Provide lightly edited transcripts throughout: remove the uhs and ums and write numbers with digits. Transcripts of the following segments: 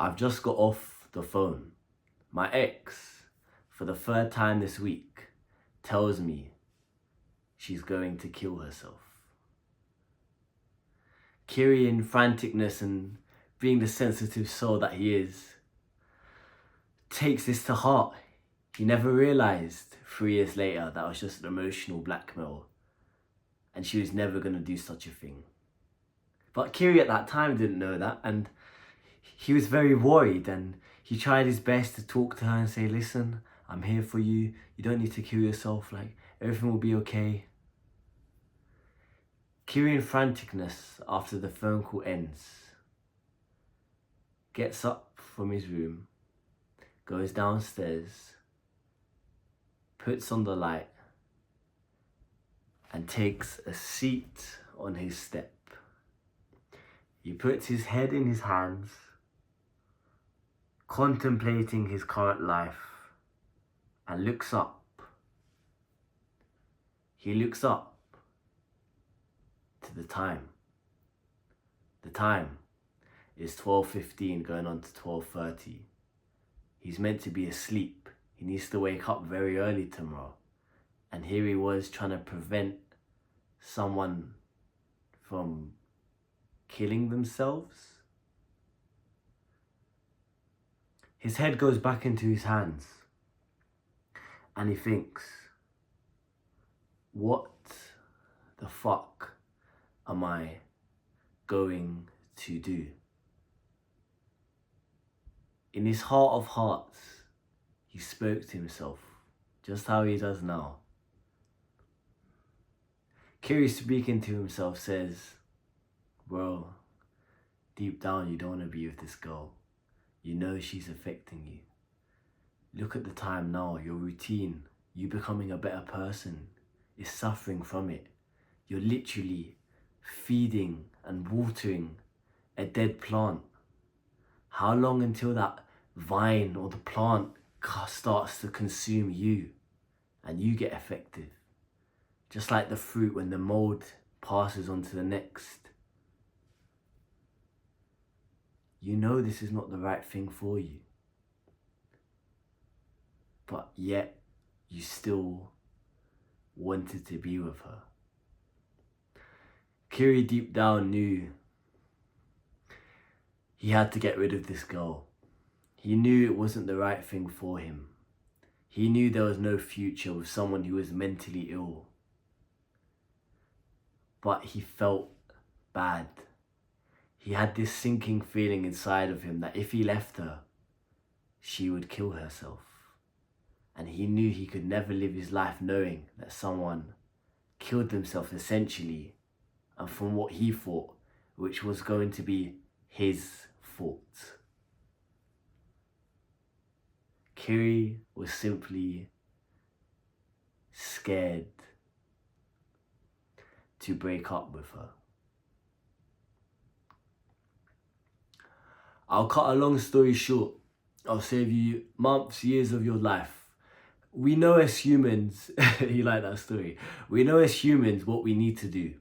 I've just got off the phone. My ex, for the third time this week, tells me she's going to kill herself. Kiri, in franticness and being the sensitive soul that he is, takes this to heart. He never realised 3 years later that was just an emotional blackmail and she was never going to do such a thing. But Kiri at that time didn't know that, and he was very worried, and he tried his best to talk to her and say, listen, I'm here for you. You don't need to kill yourself. Like, everything will be okay. Kiri, in franticness, after the phone call ends, gets up from his room, goes downstairs, puts on the light, and takes a seat on his step. He puts his head in his hands, contemplating his current life, and looks up. He looks up to the time. The time is 12:15 going on to 12:30. He's meant to be asleep. He needs to wake up very early tomorrow. And here he was trying to prevent someone from killing themselves. His head goes back into his hands and he thinks, what the fuck am I going to do? In his heart of hearts, he spoke to himself, just how he does now. Kiri, speaking to himself, says, bro, deep down you don't want to be with this girl. You know she's affecting you. Look at the time now, your routine, you becoming a better person is suffering from it. You're literally feeding and watering a dead plant. How long until that vine or the plant starts to consume you and you get affected? Just like the fruit when the mold passes on to the next. You know this is not the right thing for you. But yet, you still wanted to be with her. Kiri deep down knew he had to get rid of this girl. He knew it wasn't the right thing for him. He knew there was no future with someone who was mentally ill. But he felt bad. He had this sinking feeling inside of him that if he left her, she would kill herself. And he knew he could never live his life knowing that someone killed themselves essentially, and from what he thought, which was going to be his fault. Kiri was simply scared to break up with her. I'll cut a long story short. I'll save you months, years of your life. We know as humans, you like that story? We know as humans what we need to do.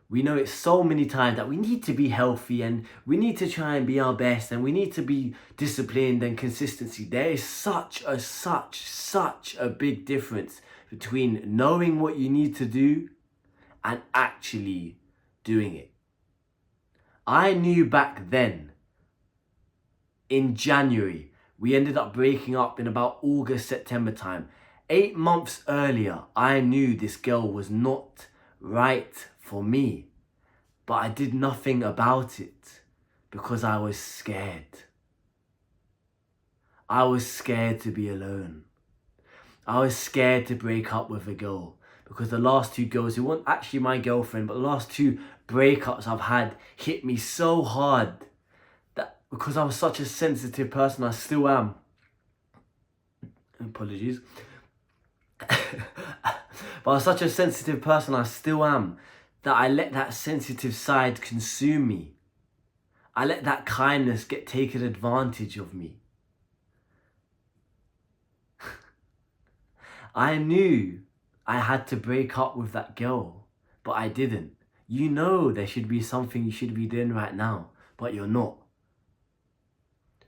We know it so many times that we need to be healthy and we need to try and be our best and we need to be disciplined and consistency. There is such a big difference between knowing what you need to do and actually doing it. I knew back then, in January, we ended up breaking up in about August, September time. 8 months earlier, I knew this girl was not right for me, but I did nothing about it because I was scared. I was scared to be alone. I was scared to break up with a girl because the last 2 girls who weren't actually my girlfriend, but the last 2 breakups I've had hit me so hard that because I was such a sensitive person, I still am. Apologies. But I was such a sensitive person, I still am, that I let that sensitive side consume me. I let that kindness get taken advantage of me. I knew I had to break up with that girl, but I didn't. You know there should be something you should be doing right now, but you're not.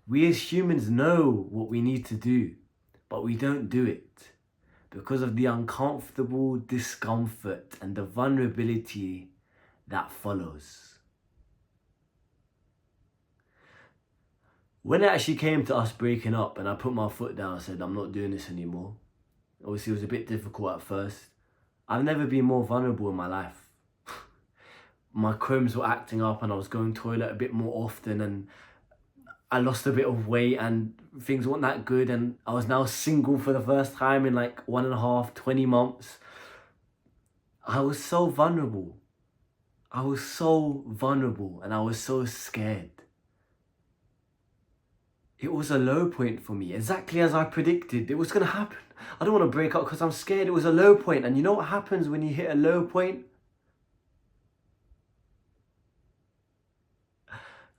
We as humans know what we need to do, but we don't do it because of the uncomfortable discomfort and the vulnerability that follows. When it actually came to us breaking up and I put my foot down and said, I'm not doing this anymore, obviously it was a bit difficult at first. I've never been more vulnerable in my life. My crumbs were acting up and I was going to the toilet a bit more often, and I lost a bit of weight and things weren't that good, and I was now single for the first time in like 20 months. I was so vulnerable. I was so vulnerable and I was so scared. It was a low point for me, exactly as I predicted it was going to happen. I don't want to break up because I'm scared. It was a low point, and you know what happens when you hit a low point?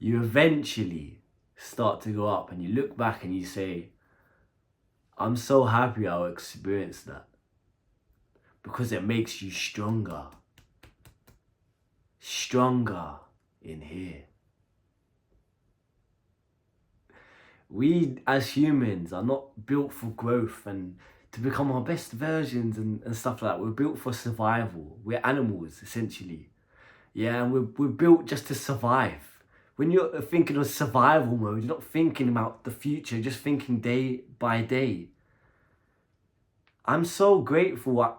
You eventually start to go up and you look back and you say, I'm so happy I experienced that, because it makes you stronger. Stronger in here. We as humans are not built for growth and to become our best versions and stuff like that. We're built for survival. We're animals, essentially. Yeah, and we're built just to survive. When you're thinking of survival mode, you're not thinking about the future, you're just thinking day by day. I'm so grateful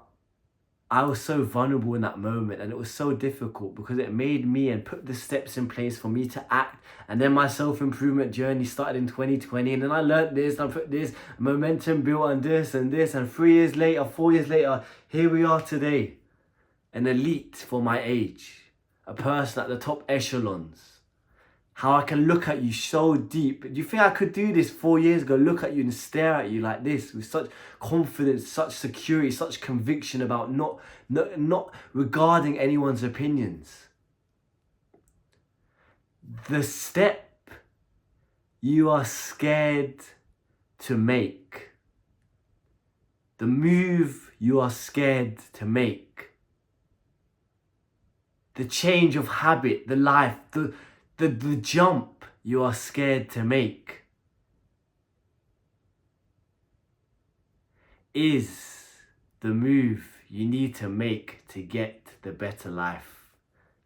I was so vulnerable in that moment, and it was so difficult because it made me and put the steps in place for me to act. And then my self-improvement journey started in 2020, and then I learned this, and I put this momentum built on this, and 3 years later, 4 years later, here we are today. An elite for my age, a person at the top echelons. How I can look at you so deep. Do you think I could do this 4 years ago? Look at you and stare at you like this with such confidence, such security, such conviction about not regarding anyone's opinions. The step you are scared to make, the move you are scared to make, the change of habit, the life, the jump you are scared to make is the move you need to make to get the better life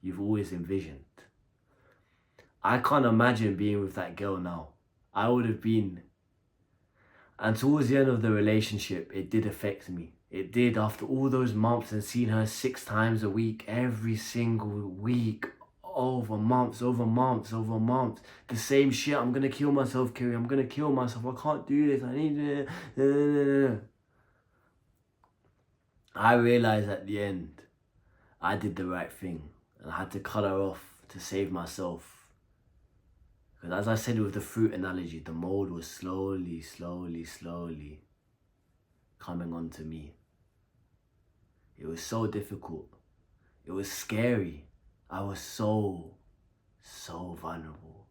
you've always envisioned. I can't imagine being with that girl now. I would have been. And towards the end of the relationship, it did affect me. It did, after all those months and seeing her 6 times a week, every single week, over months. The same shit. I'm gonna kill myself, Kiri. I'm gonna kill myself. I can't do this. I need it. I realized at the end, I did the right thing. And I had to cut her off to save myself. Because as I said with the fruit analogy, the mold was slowly coming onto me. It was so difficult. It was scary. I was so vulnerable.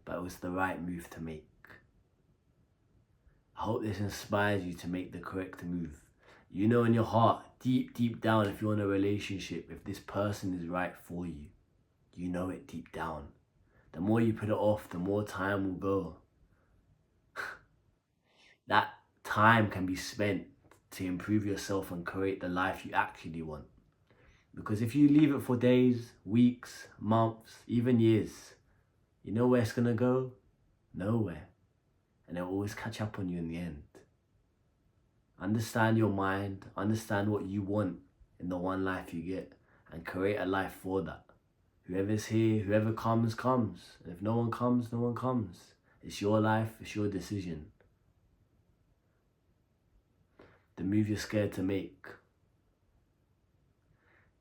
But it was the right move to make. I hope this inspires you to make the correct move. You know in your heart, deep down, if you're in a relationship, if this person is right for you, you know it deep down. The more you put it off, the more time will go. That time can be spent to improve yourself and create the life you actually want. Because if you leave it for days, weeks, months, even years, you know where it's gonna go? Nowhere. And it'll always catch up on you in the end. Understand your mind, understand what you want in the one life you get, and create a life for that. Whoever's here, whoever comes, comes. And if no one comes, no one comes. It's your life, it's your decision. The move you're scared to make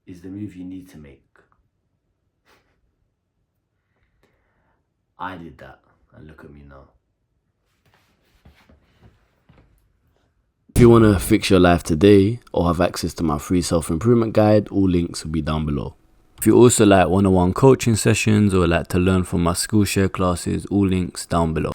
is the move you need to make. I did that, and look at me now. If you want to fix your life today or have access to my free self-improvement guide, all links will be down below. If you also like one-on-one coaching sessions or like to learn from my Skool share classes, all links down below.